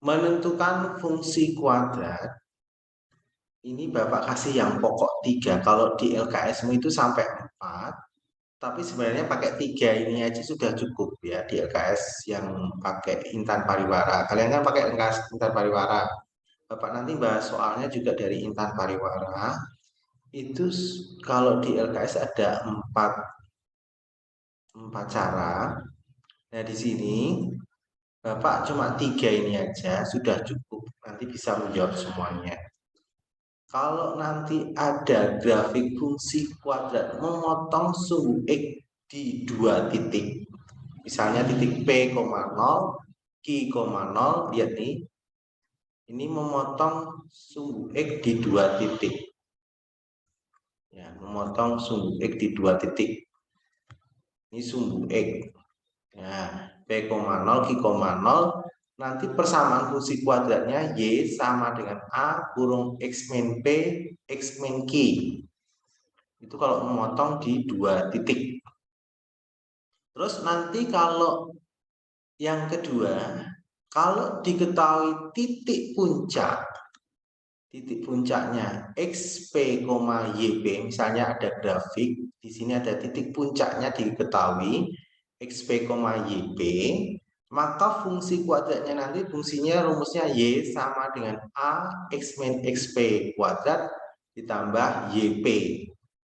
menentukan fungsi kuadrat, ini Bapak kasih yang pokok 3. Kalau di LKS-mu itu sampai 4, tapi sebenarnya pakai 3 ini aja sudah cukup ya di LKS yang pakai Intan Pariwara. Kalian kan pakai LKS Intan Pariwara. Bapak nanti bahas soalnya juga dari Intan Pariwara. Itu kalau di LKS ada 4 cara. Nah, di sini Bapak cuma 3 ini aja sudah cukup. Nanti bisa menjawab semuanya. Kalau nanti ada grafik fungsi kuadrat memotong sumbu X di 2 titik. Misalnya titik P, 0, Q, 0, lihat nih. Ini memotong sumbu X di 2 titik. Ya, memotong sumbu X di 2 titik. Ini sumbu X. Nah, P, 0, Q, 0. Nanti persamaan fungsi kuadratnya Y sama dengan A kurung X min P, X min Q. Itu kalau memotong di 2 titik. Terus nanti kalau yang kedua, kalau diketahui titik puncaknya XP, YP, misalnya ada grafik, di sini ada titik puncaknya diketahui XP, YP, maka fungsi kuadratnya nanti fungsinya rumusnya Y sama dengan A X min XP kuadrat ditambah YP.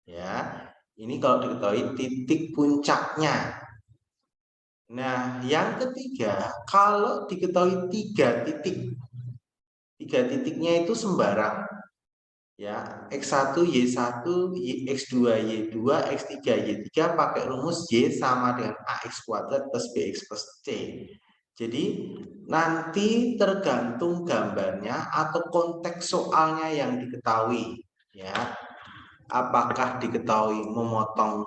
Ya, ini kalau diketahui titik puncaknya. Nah, yang ketiga, kalau diketahui 3 titik, 3 titiknya itu sembarang. Ya, X1, Y1, X2, Y2, X3, Y3 pakai rumus Y sama dengan AX kuadrat plus BX plus C. Jadi, nanti tergantung gambarnya atau konteks soalnya yang diketahui. Ya, apakah diketahui memotong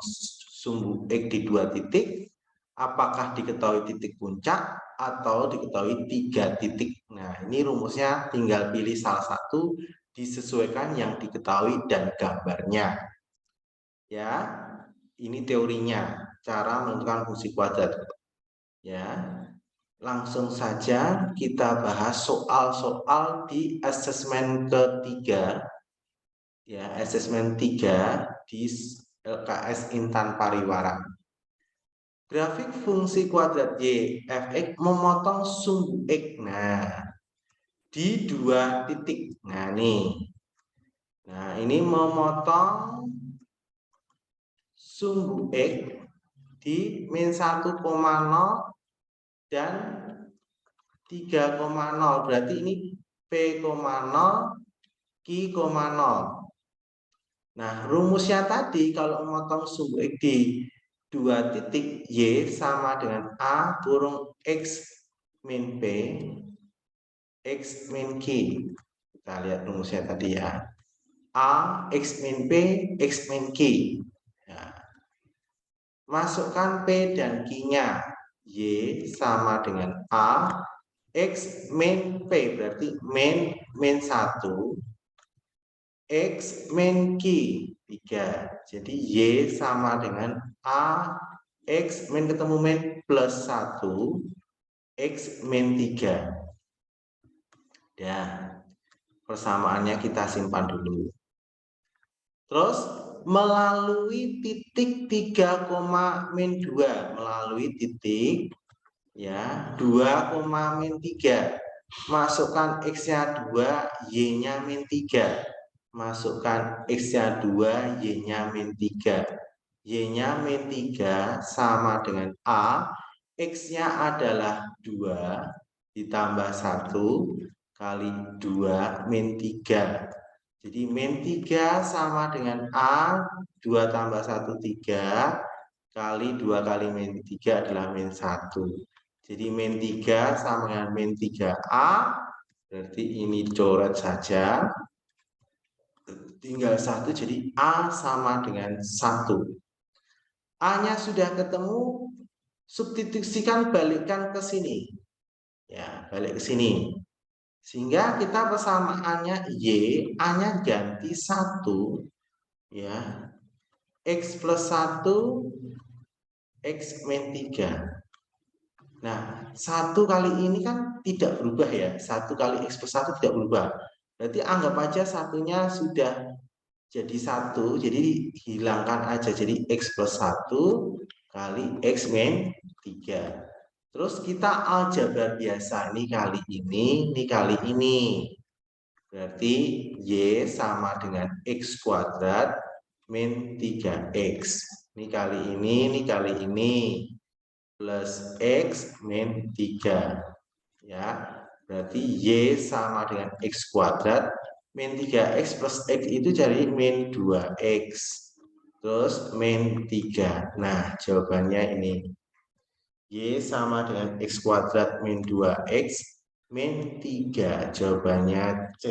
sumbu X di 2 titik, apakah diketahui titik puncak, atau diketahui 3 titik. Nah, ini rumusnya tinggal pilih salah satu, disesuaikan yang diketahui dan gambarnya. Ya, ini teorinya, cara menentukan fungsi kuadrat. Ya, langsung saja kita bahas soal-soal di asesmen ketiga. Ya, asesmen 3 di LKS Intan Pariwara. Grafik fungsi kuadrat Y fx memotong sumbu X. Nah, di 2 titik. Nah, nih. Nah, ini memotong sumbu X di min 1,0 dan 3,0. Berarti ini P,0, Q,0. Nah, rumusnya tadi kalau memotong sumbu X di 2 titik, Y sama dengan A kurung X min P, X min Q. Kita lihat rumusnya tadi ya. A, X min P, X min Q. Nah, masukkan P dan Q-nya. Y sama dengan A, X min P, berarti min 1. X min Q 3. Jadi Y sama dengan A X min ketemu min plus 1 X min 3. Dan persamaannya kita simpan dulu. Terus melalui titik 3, min 2. Melalui titik ya 2, min 3. Masukkan X-nya 2, Y-nya min 3. Masukkan X-nya 2, Y-nya min 3. Y-nya min 3 sama dengan A. X-nya adalah 2 ditambah 1 kali 2 min 3. Jadi min 3 sama dengan A. 2 tambah 1, 3 kali 2 kali min 3 adalah min 1. Jadi min 3 sama dengan min 3A. Berarti ini coret saja. Tinggal 1, jadi A sama dengan 1. A-nya sudah ketemu, substitusikan, balikkan ke sini. Ya, balik ke sini. Sehingga kita persamaannya Y, A-nya ganti 1. Ya. X plus 1, X min 3. Nah, 1 kali ini kan tidak berubah ya. 1 kali X plus 1 tidak berubah. Berarti anggap aja satunya sudah jadi 1. Jadi hilangkan aja. Jadi X plus 1 kali X min 3. Terus kita aljabar biasa. Ini kali ini kali ini. Berarti Y sama dengan X kuadrat min 3X. Ini kali ini. Plus X min 3. Ya, berarti Y sama dengan X kuadrat min 3X plus X itu jadi min 2X. Terus min 3. Nah, jawabannya ini. Y sama dengan X kuadrat min 2X min 3. Jawabannya C.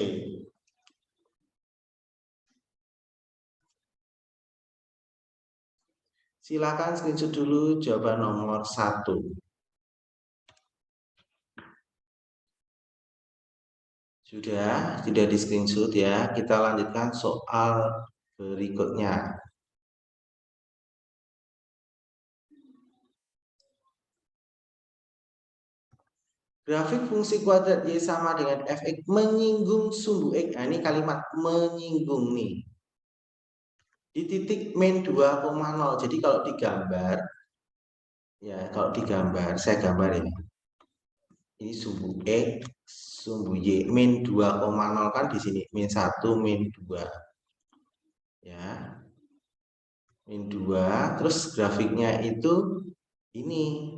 Silakan screenshot dulu jawaban nomor 1. Sudah di screenshot ya. Kita lanjutkan soal berikutnya. Grafik fungsi kuadrat Y sama dengan fx menyinggung sumbu X. Nah, ini kalimat menyinggung nih. Di titik min 2,0. Jadi kalau digambar, ya kalau digambar, saya gambar ini. Ini sumbu X, sumbu Y, min 2,0 kan di sini. Min 1, min 2. Ya, min 2. Terus grafiknya itu ini.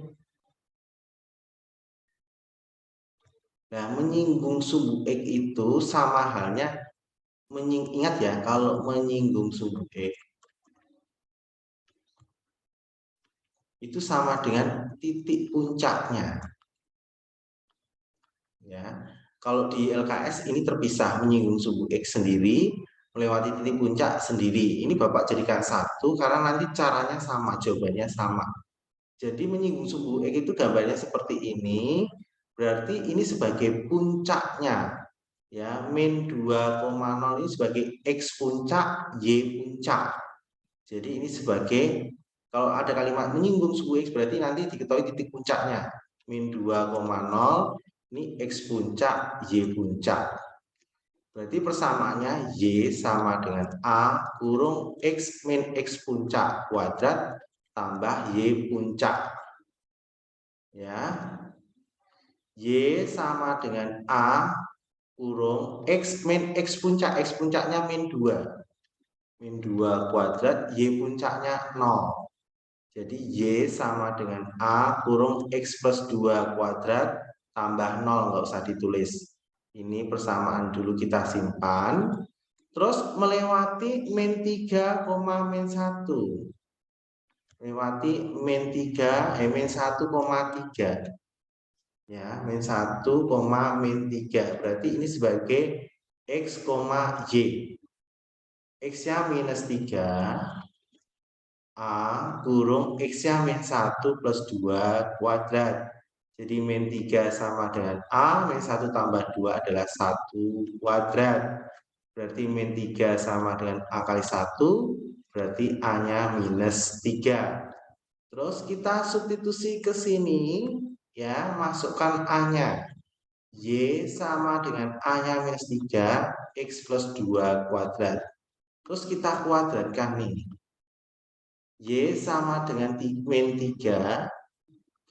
Nah, menyinggung sumbu X itu sama halnya ingat ya, kalau menyinggung sumbu X itu sama dengan titik puncaknya. Ya, kalau di LKS ini terpisah, menyinggung sumbu X sendiri, melewati titik puncak sendiri. Ini Bapak jadikan satu karena nanti caranya sama, jawabannya sama. Jadi menyinggung sumbu X itu gambarnya seperti ini, berarti ini sebagai puncaknya. Ya, min 2,0 ini sebagai X puncak, Y puncak. Jadi ini sebagai, kalau ada kalimat menyinggung sumbu X berarti nanti diketahui titik puncaknya. Min 2,0 ini X puncak, Y puncak. Berarti persamaannya Y sama dengan A kurung X min X puncak kuadrat tambah Y puncak. Ya, Y sama dengan A kurung X min X puncak. X puncaknya min 2. Min 2 kuadrat, Y puncaknya 0. Jadi Y sama dengan A kurung X plus 2 kuadrat tambah 0, nggak usah ditulis. Ini persamaan dulu kita simpan. Terus melewati min 3, min 1. Melewati min 3, min 1,3. Ya, min 1, min 3. Berarti ini sebagai X, Y. X-nya minus 3. A kurung X-nya min 1 plus 2 kuadrat. Jadi min 3 sama dengan A, min 1 tambah 2 adalah 1 kuadrat. Berarti min 3 sama dengan A kali 1, berarti A-nya minus 3. Terus kita substitusi ke sini, ya, masukkan A-nya. Y sama dengan A-nya minus 3, X plus 2 kuadrat. Terus kita kuadratkan nih. Y sama dengan min 3,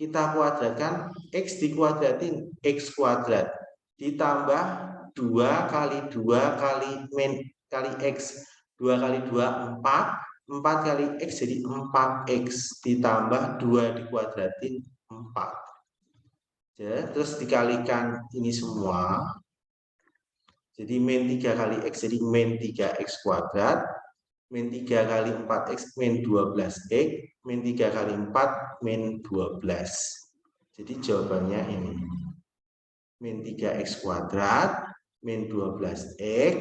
kita kuadratkan, X dikuadratin, X kuadrat, ditambah 2 kali 2 kali min kali X, 2 kali 2, 4, 4 kali X jadi 4X, ditambah 2 dikuadratin, 4. Ya, terus dikalikan ini semua, jadi min 3 kali X jadi min 3X kuadrat, min 3 kali 4X min 12X, min 3 kali 4 min 12. Jadi jawabannya ini. Min 3X kuadrat, min 12X,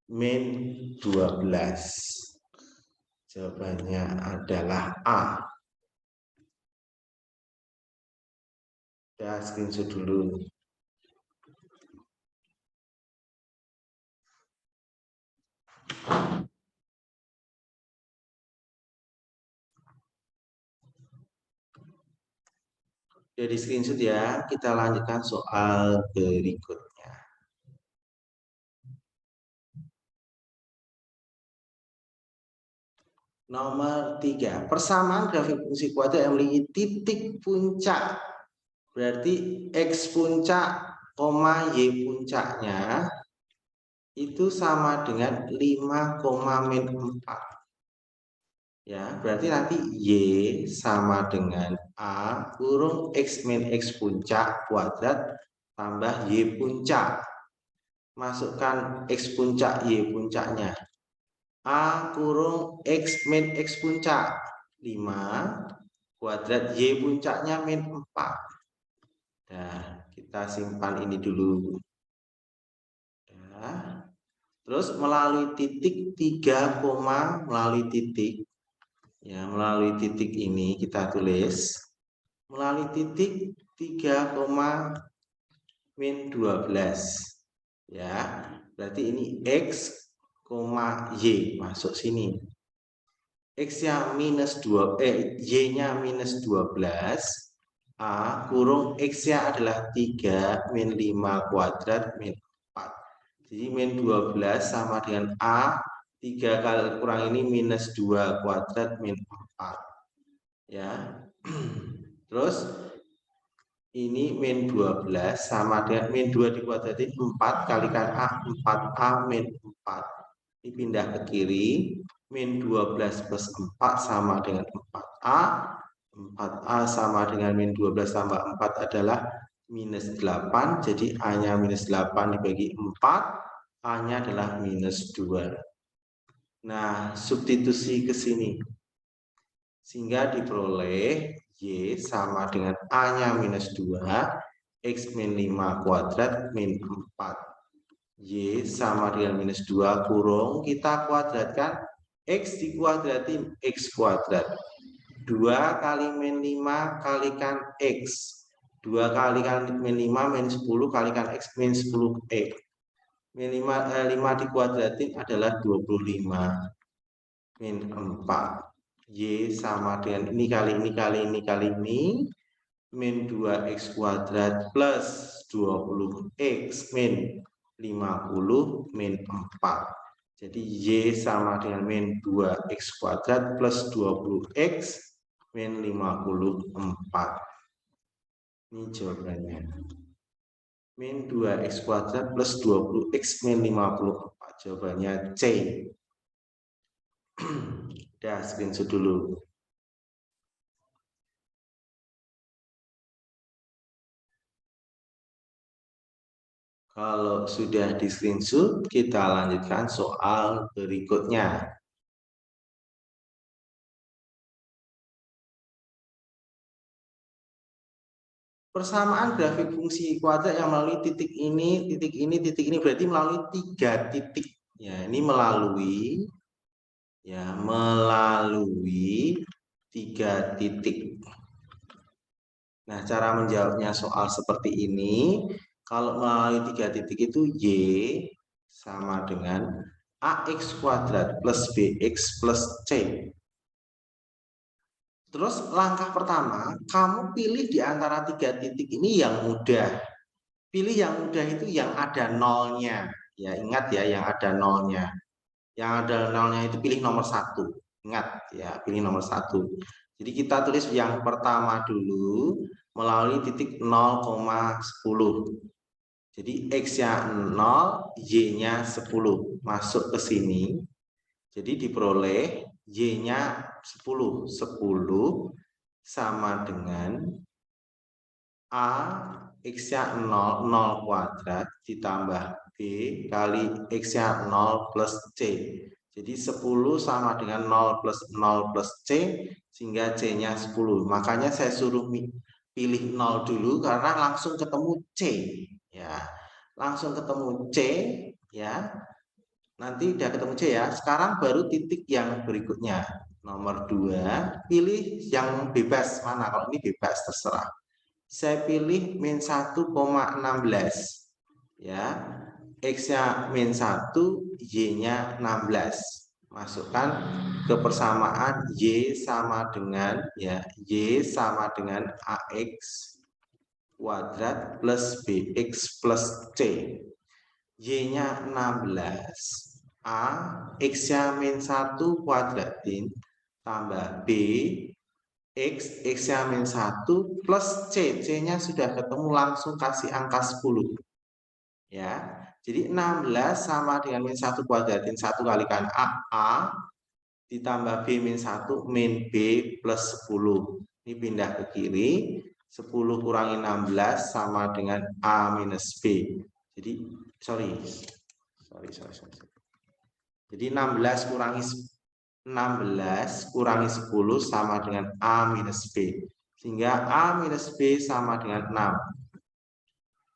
min 12. Jawabannya adalah A. Ya, screenshot dulu. Jadi screenshot ya, kita lanjutkan soal berikutnya. Nomor 3, persamaan grafik fungsi kuadrat yang memiliki titik puncak. Berarti X puncak, Y puncaknya itu sama dengan 5,-4. Ya, berarti nanti Y sama dengan A kurung X min X puncak kuadrat tambah Y puncak. Masukkan X puncak, Y puncaknya. A kurung X min X puncak 5 kuadrat Y puncaknya min 4. Nah, kita simpan ini dulu. Nah, terus melalui titik 3, melalui titik. Ya, melalui titik ini kita tulis. Melalui titik 3, min 12. Ya, berarti ini X, Y masuk sini. X-nya minus 2, Y-nya minus 12, A kurung X-nya adalah 3, min 5 kuadrat, min 4. Jadi min 12 sama dengan A, 3 kali kurang ini minus 2 kuadrat, min 4. Ya, terus ini min 12 sama dengan min 2 dikuadratin 4 kalikan A, 4A min 4. Ini pindah ke kiri, min 12 plus 4 sama dengan 4A. 4A sama dengan min 12 tambah 4 adalah minus 8. Jadi A-nya minus 8 dibagi 4, A-nya adalah minus 2. Nah, substitusi ke sini. Sehingga diperoleh Y sama dengan A-nya minus 2, X min 5 kuadrat min 4. Y sama dengan minus 2 kurung, kita kuadratkan, X dikuadratin X kuadrat. 2 kali min 5 kalikan X. 2 kalikan min 5 min 10 kalikan X min 10 X. Min 5 dikuadratin adalah 25 min 4. Y sama dengan ini kali ini kali ini kali ini, min 2X kuadrat plus 20X min 50 min 4. Jadi Y sama dengan min 2X kuadrat plus 20X min 54. Ini jawabannya. Min 2X kuadrat plus 20X min 54. Jawabannya C. Udah, screenshot dulu. Kalau sudah di screenshot, kita lanjutkan soal berikutnya. Persamaan grafik fungsi kuadrat yang melalui titik ini, titik ini berarti melalui 3 titik. Ya, ini melalui 3 titik. Nah, cara menjawabnya soal seperti ini, kalau melalui 3 titik itu Y sama dengan AX kuadrat plus BX plus C. Terus langkah pertama, kamu pilih di antara 3 titik ini yang mudah. Pilih yang mudah itu yang ada nolnya. Ya, ingat ya, yang ada nolnya. Yang ada nolnya itu pilih nomor 1. Ingat ya, pilih nomor 1. Jadi kita tulis yang pertama dulu melalui titik 0,10. Jadi X-nya 0, Y-nya 10. Masuk ke sini. Jadi diperoleh Y-nya 10. 10 sama dengan A, X-nya 0, 0 kuadrat ditambah B kali X-nya 0 plus C. Jadi 10 sama dengan 0 plus 0 plus C, sehingga C-nya 10. Makanya saya suruh pilih 0 dulu karena langsung ketemu C. Ya, langsung ketemu C. Ya, nanti udah ketemu C ya. Sekarang baru titik yang berikutnya. Nomor 2, pilih yang bebas. Mana? Kalau ini bebas, terserah. Saya pilih min 1,16. Ya, X-nya min 1, Y-nya 16. Masukkan ke persamaan Y sama dengan Y sama dengan AX kuadrat plus bx plus c. Y-nya 16. A, X-nya min 1 kuadratin, tambah B, X-nya min 1 plus C. C-nya sudah ketemu, langsung kasih angka 10. Ya, jadi 16 sama dengan min 1 kuadratin, 1 kalikan A, ditambah B min 1 min B plus 10. Ini pindah ke kiri, 10 kurangi 16 sama dengan A minus B. Jadi, sorry. Jadi 16 kurangi 10 sama dengan A minus B. Sehingga A minus B sama dengan 6.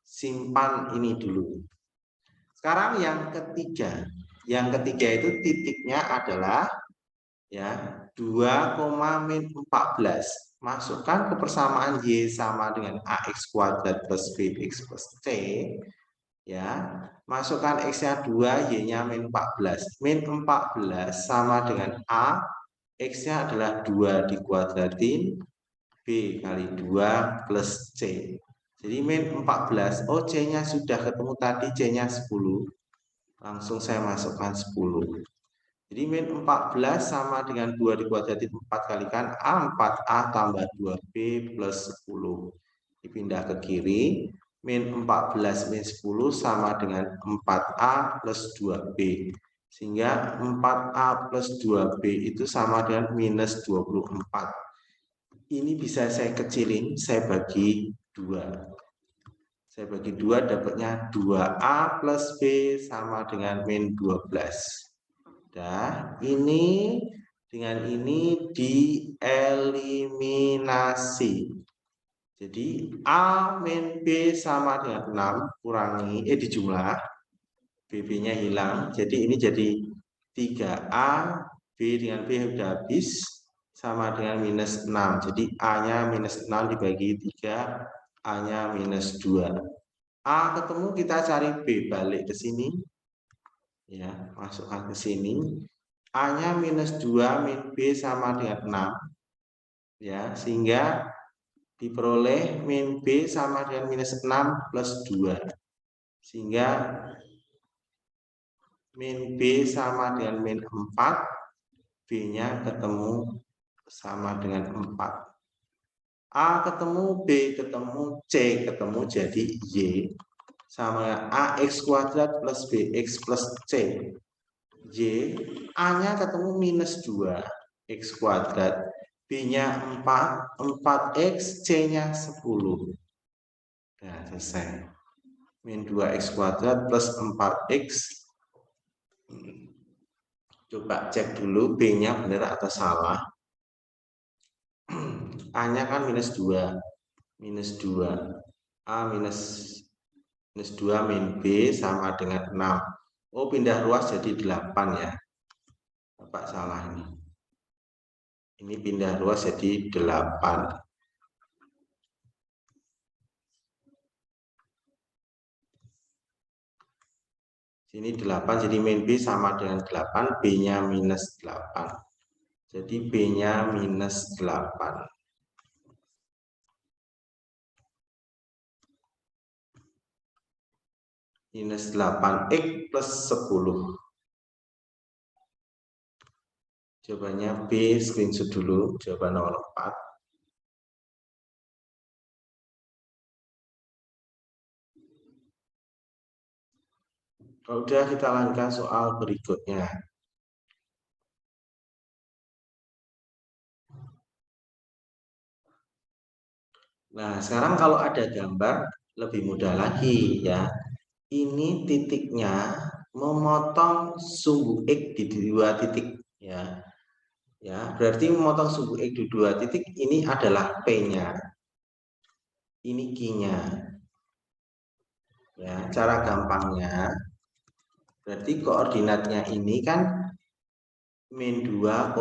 Simpan ini dulu. Sekarang yang ketiga. Yang ketiga itu titiknya adalah ya 2,-14. Masukkan ke persamaan Y sama dengan AX kuadrat plus BX plus C. Ya, masukkan X-nya 2, Y-nya min 14. Min 14 sama dengan A, X-nya adalah 2 dikuadratin, B kali 2 plus C. Jadi min 14, oh C-nya sudah ketemu tadi, C-nya 10. Langsung saya masukkan 10. Jadi min 14 sama dengan 2 dikuadratin 4 kalikan A, 4A tambah 2B plus 10. Dipindah ke kiri, min 14 min 10 sama dengan 4A plus 2B. Sehingga 4A plus 2B itu sama dengan minus 24. Ini bisa saya kecilin, saya bagi 2. Saya bagi 2 dapatnya 2A plus B sama dengan min 12. Nah, ini dengan ini dieliminasi. Jadi A min B sama dengan 6 kurangi dijumlah, BB-nya hilang. Jadi ini jadi 3A, B dengan B sudah habis sama dengan minus 6. Jadi A-nya minus 6 dibagi 3, A-nya minus 2. A ketemu, kita cari B, balik ke sini. Ya, masukkan ke sini. A-nya minus 2 min B sama dengan 6. Ya, sehingga diperoleh min B sama dengan minus 6 plus 2. Sehingga min B sama dengan min 4. B-nya ketemu sama dengan 4. A ketemu, B ketemu, C ketemu, jadi Y sama dengan AX kuadrat plus BX plus C. Y, A-nya ketemu minus 2, X kuadrat, B-nya 4, 4X, C-nya 10. Nah, selesai. Min 2X kuadrat plus 4X. Coba cek dulu B-nya benar atau salah. A-nya kan minus 2. Minus 2. A minus 2 min B sama dengan 6. Oh, pindah ruas jadi 8 ya. Bapak salah nih. Ini pindah ruas jadi 8. Sini 8, jadi min B sama dengan 8, B-nya minus 8. Jadi B-nya minus 8. Minus 8X plus 10. Jawabannya B, screenshot dulu, jawaban nomor 4. Kalau udah, kita lanjutkan soal berikutnya. Nah, sekarang kalau ada gambar lebih mudah lagi ya. Ini titiknya memotong sumbu X di 2 titik ya. Ya, berarti memotong sumbu X di 2 titik ini adalah P-nya. Ini Q-nya. Ya, cara gampangnya berarti koordinatnya ini kan min 2,0.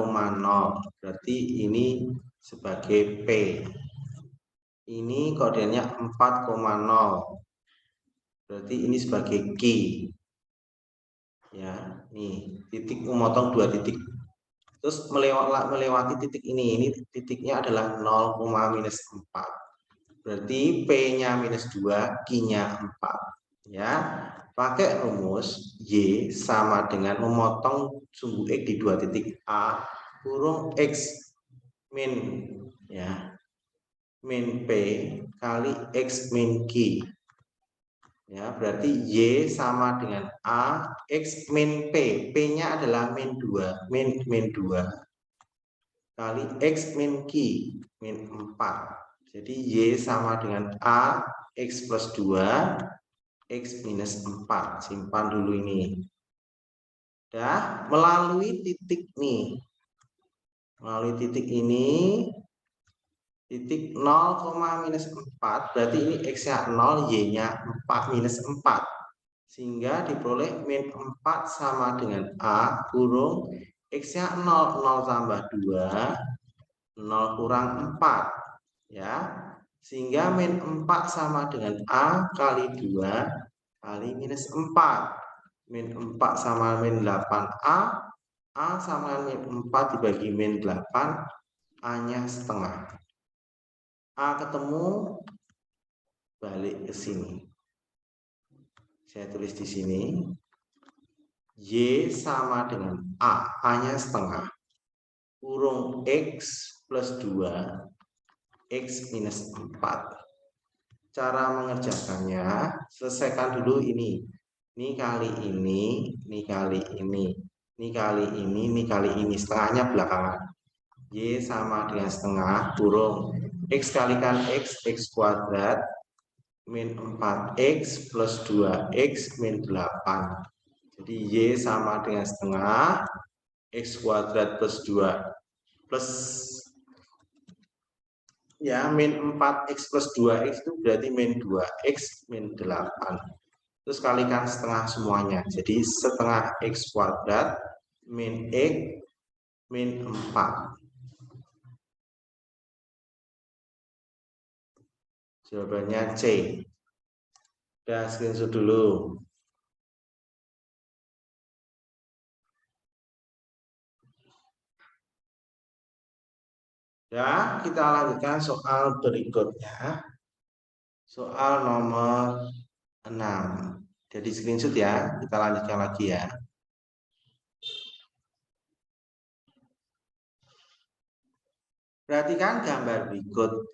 Berarti ini sebagai P. Ini koordinatnya 4,0. Berarti ini sebagai Q. Ya, nih titik memotong 2 titik. Terus melewati titik ini titiknya adalah 0,-4. Berarti P-nya -2, Q-nya 4. Ya, pakai rumus Y sama dengan memotong sumbu X di 2 titik A kurung X min ya min P kali X min Q. Ya, berarti Y sama dengan A X min P. P-nya adalah -2, min 2 kali X min Q min 4. Jadi Y sama dengan A X plus 2 X minus 4. Simpan dulu ini. Dah, melalui titik nih. Melalui titik ini, titik 0, minus 4. Berarti ini X-nya 0, Y-nya 4 minus 4. Sehingga diperoleh min 4 sama dengan A kurung X-nya 0. 0 tambah 2, 0 kurang 4. Ya, sehingga min 4 sama dengan A kali 2 kali minus 4. Min 4 sama min 8A. A sama min 4 dibagi min 8. A-nya setengah. A ketemu, balik ke sini. Saya tulis di sini. Y sama dengan A. A-nya setengah. Kurung X plus 2. X minus 4. Cara mengerjakannya, selesaikan dulu ini. Ini kali ini, ini kali ini, ini kali ini, ini kali ini. Setengahnya belakangan. Y sama dengan setengah kurung X kalikan X, X kuadrat min 4X plus 2X min 8. Jadi Y sama dengan setengah X kuadrat plus 2 plus ya min 4X plus 2X itu berarti min 2X min 8. Terus kalikan setengah semuanya. Jadi setengah X kuadrat min X min 4. Jawabannya C. Udah, screenshot dulu. Ya, kita lanjutkan soal berikutnya. Soal nomor 6. Jadi screenshot ya, kita lanjutkan lagi ya. Perhatikan gambar berikut.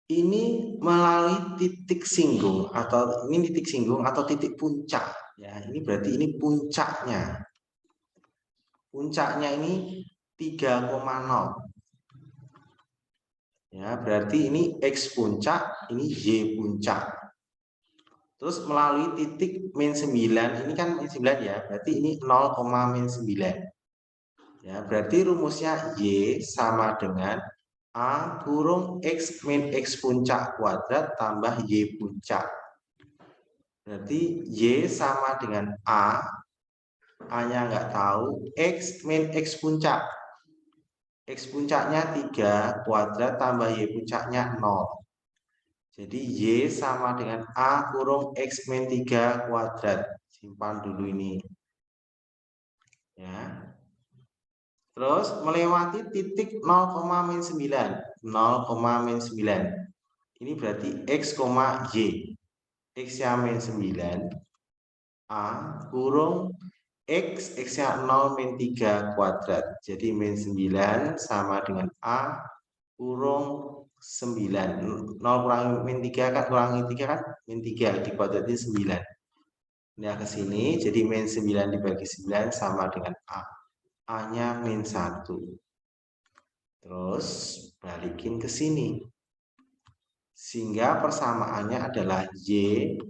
Ini melalui titik singgung atau ini titik singgung atau titik puncak. Ya, ini berarti ini puncaknya. Puncaknya ini 3,0. Ya, berarti ini X puncak, ini Y puncak. Terus melalui titik min 9, ini kan min 9 ya, berarti ini 0, min 9. Ya, berarti rumusnya Y sama dengan A kurung X min X puncak kuadrat tambah Y puncak. Berarti Y sama dengan A-nya nggak tahu, X min X puncak. X puncaknya 3 kuadrat tambah Y puncaknya 0. Jadi Y sama dengan A kurung X min 3 kuadrat. Simpan dulu ini. Ya. Terus melewati titik 0, min 9. 0, min 9. Ini berarti X, Y. X-nya min 9. A kurung X, X-nya 0 min 3 kuadrat. Jadi min 9 sama dengan A kurung 9. 0 kurangi min 3 kan, kurangi 3 kan, min 3 dikuadratin 9. Nah, ke sini jadi min 9 dibagi 9 sama dengan A. A-nya min 1. Terus balikin ke sini. Sehingga persamaannya adalah Y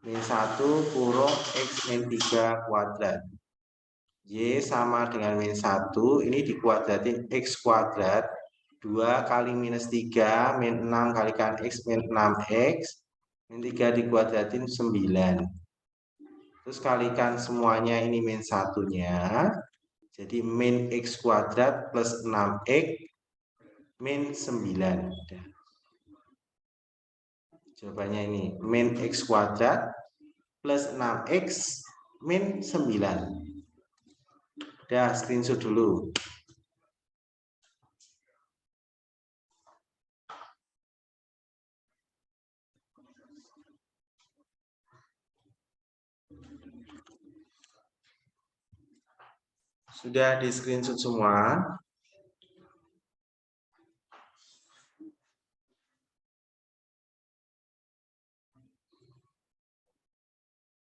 min 1 kurung X min 3 kuadrat. Y sama dengan min 1, ini dikuadratin X kuadrat. 2 kali minus 3, min 6 kalikan X min 6X. Min 3 dikuadratin 9. Terus kalikan semuanya ini min 1-nya. Jadi min X kuadrat plus 6X min 9. Jawabannya ini min X kuadrat plus 6X min 9. Udah, screenshot dulu. Sudah di screenshot semua?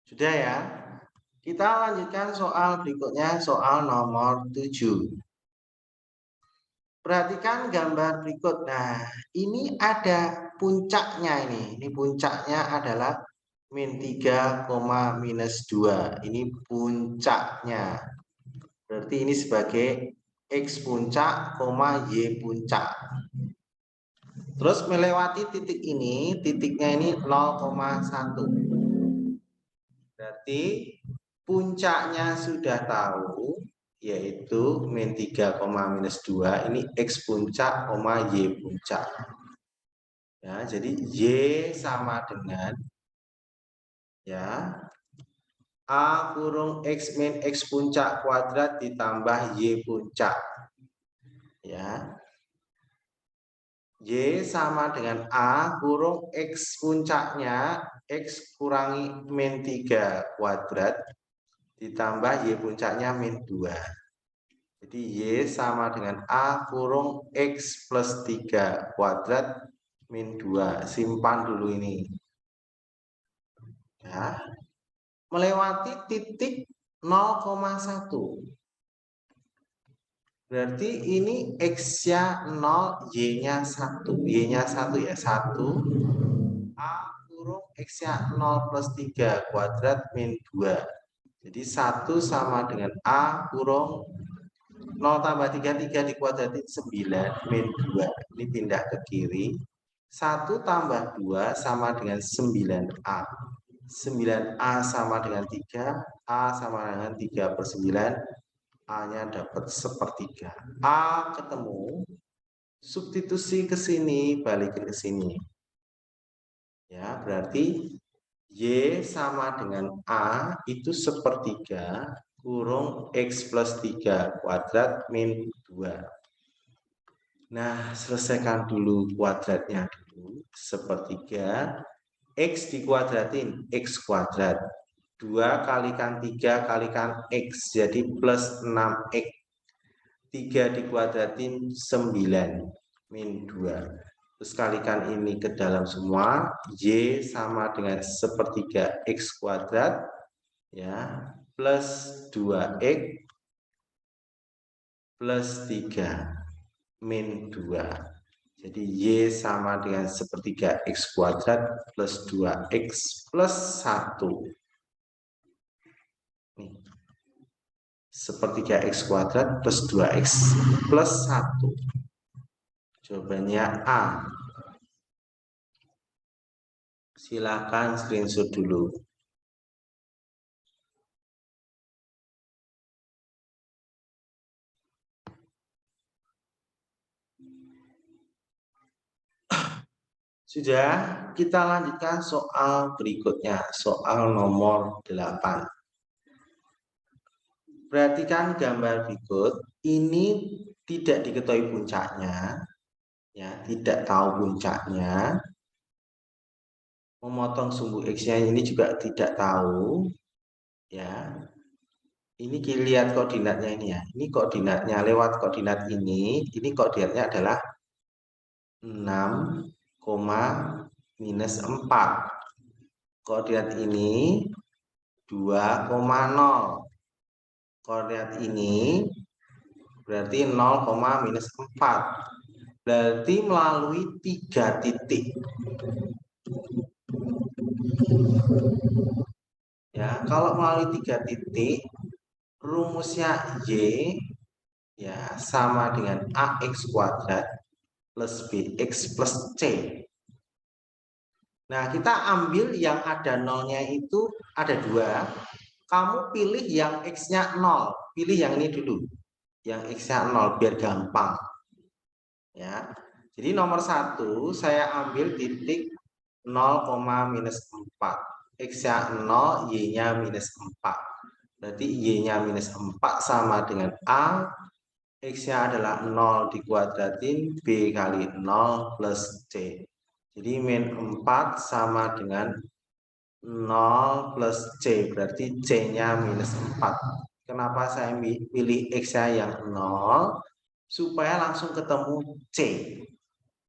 Sudah ya? Kita lanjutkan soal berikutnya, soal nomor 7. Perhatikan gambar berikut. Nah, ini ada puncaknya ini. Ini puncaknya adalah min 3, minus 2. Ini puncaknya. Berarti ini sebagai X puncak, Y puncak. Terus melewati titik ini, titiknya ini 0,1. Berarti puncaknya sudah tahu, yaitu min 3, minus 2. Ini X puncak, Y puncak. Ya, jadi Y sama dengan ya A kurung X min X puncak kuadrat ditambah Y puncak. Ya. Y sama dengan A kurung X puncaknya X kurangi min 3 kuadrat ditambah Y puncaknya min 2. Jadi Y sama dengan A kurung X plus 3 kuadrat min 2. Simpan dulu ini. Ya. Melewati titik 0,1. Berarti ini X-nya 0, Y-nya 1. Y-nya 1 ya, 1. A kurung X-nya 0 plus 3 kuadrat min 2. Jadi 1 sama dengan A kurung 0 tambah 3, 3 dikuadratin 9 min 2. Ini pindah ke kiri. 1 tambah 2 sama dengan 9A. 9A sama dengan 3. A sama dengan 3 per 9. A-nya dapat sepertiga. A ketemu, substitusi ke sini, balikin ke sini. Ya, berarti Y sama dengan A itu sepertiga kurung X plus 3 kuadrat min 2. Nah, selesaikan dulu kuadratnya dulu. Sepertiga X dikuadratin X kuadrat. 2 kalikan 3 kalikan X, jadi plus 6X. 3 dikuadratin 9 min 2. Terus kalikan ini ke dalam semua. Y sama dengan sepertiga X kuadrat ya plus 2X plus 3 min 2. Jadi Y sama dengan sepertiga X kuadrat plus 2X plus 1. Nih. Sepertiga X kuadrat plus 2X plus 1. Jawabannya A. Silakan screenshot dulu. Sudah, kita lanjutkan soal berikutnya, soal nomor 8. Perhatikan gambar berikut, ini tidak diketahui puncaknya, ya, tidak tahu puncaknya. Memotong sumbu X-nya ini juga tidak tahu, ya. Ini lihat koordinatnya ini ya. Ini koordinatnya lewat koordinat ini koordinatnya adalah 6, minus 4. Koordinat ini 2,0. Koordinat ini berarti 0, minus 4. Berarti melalui 3 titik. Ya, kalau melalui 3 titik, rumusnya Y ya sama dengan AX kuadrat plus BX plus C. Nah, kita ambil yang ada nolnya itu ada 2. Kamu pilih yang X-nya 0. Pilih yang ini dulu. Yang X-nya 0 biar gampang. Ya. Jadi nomor 1 saya ambil titik 0, minus 4. X-nya 0, Y-nya minus 4. Berarti Y-nya minus 4 sama dengan A. X-nya adalah 0 dikuadratin B kali 0 plus C. Jadi min 4 sama dengan 0 plus C. Berarti C-nya minus 4. Kenapa saya pilih X-nya yang 0? Supaya langsung ketemu C.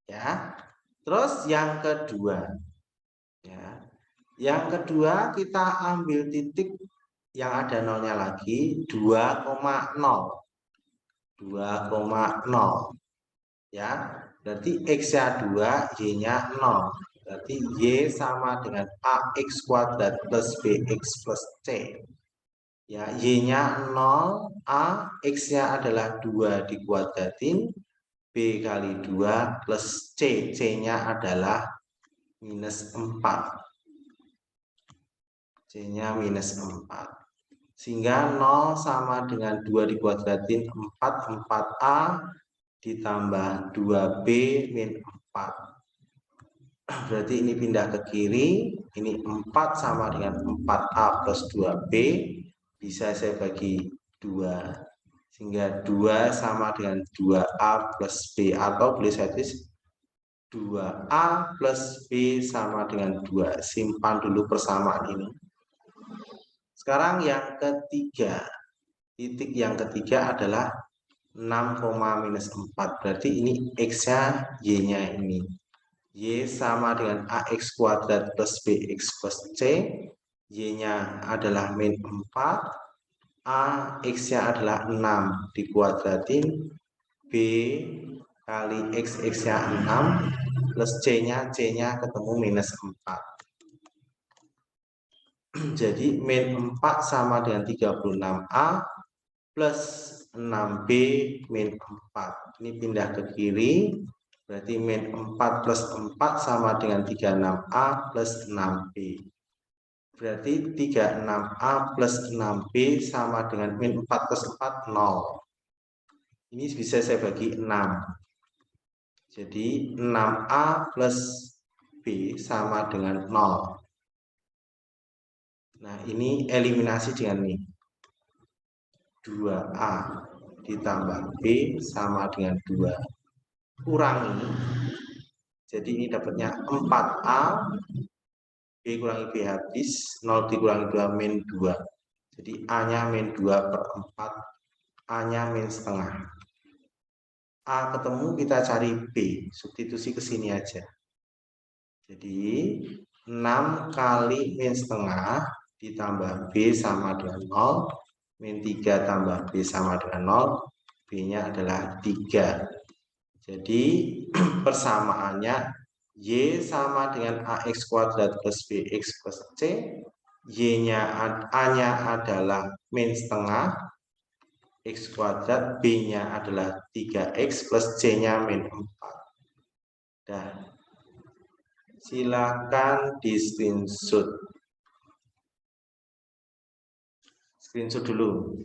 Ya. Terus yang kedua. Ya. Yang kedua kita ambil titik yang ada nolnya lagi 2,0. 2,0. Ya. Berarti X-nya 2, Y-nya 0. Berarti Y sama dengan AX kuadrat plus BX plus C. Ya, Y-nya 0, A, X-nya adalah 2 dikuadratin, B kali 2 plus C. C-nya adalah minus 4. C-nya minus 4. Sehingga 0 sama dengan 2 dikuadratin 4, 4A ditambah 2B min 4. Berarti ini pindah ke kiri, ini 4 sama dengan 4A plus 2B, bisa saya bagi 2. Sehingga 2 sama dengan 2A plus B, atau boleh saya tulis 2A plus B sama dengan 2. Simpan dulu persamaan ini. Sekarang yang ketiga. Titik yang ketiga adalah 6, minus 4. Berarti ini X-nya, Y-nya ini. Y sama dengan AX kuadrat plus BX plus C. Y-nya adalah min 4. A, X-nya adalah 6 dikuadratin. B kali X, X-nya 6. Plus C-nya ketemu minus 4. Jadi min 4 sama dengan 36A plus 6B min 4. Ini pindah ke kiri. Berarti min 4 plus 4 sama dengan 36A plus 6B. Berarti 36A plus 6B sama dengan min 4 plus 4, 0. Ini bisa saya bagi 6. Jadi 6A plus B sama dengan 0. Nah, ini eliminasi dengan ini. 2A ditambah B sama dengan 2. Kurangi. Jadi ini dapatnya 4A, B kurangi B habis, 0 dikurangi 2 min 2. Jadi A-nya min 2 per 4, A-nya min setengah. A ketemu, kita cari B, substitusi ke sini aja. Jadi 6 kali min setengah ditambah B sama dengan 0, min 3 tambah B sama dengan 0, B-nya adalah 3. Jadi persamaannya Y sama dengan AX kuadrat plus BX plus C. Y-nya, A-nya adalah min setengah X kuadrat, B-nya adalah 3X plus C-nya min 4. Dan silakan di screenshot. Screenshot dulu.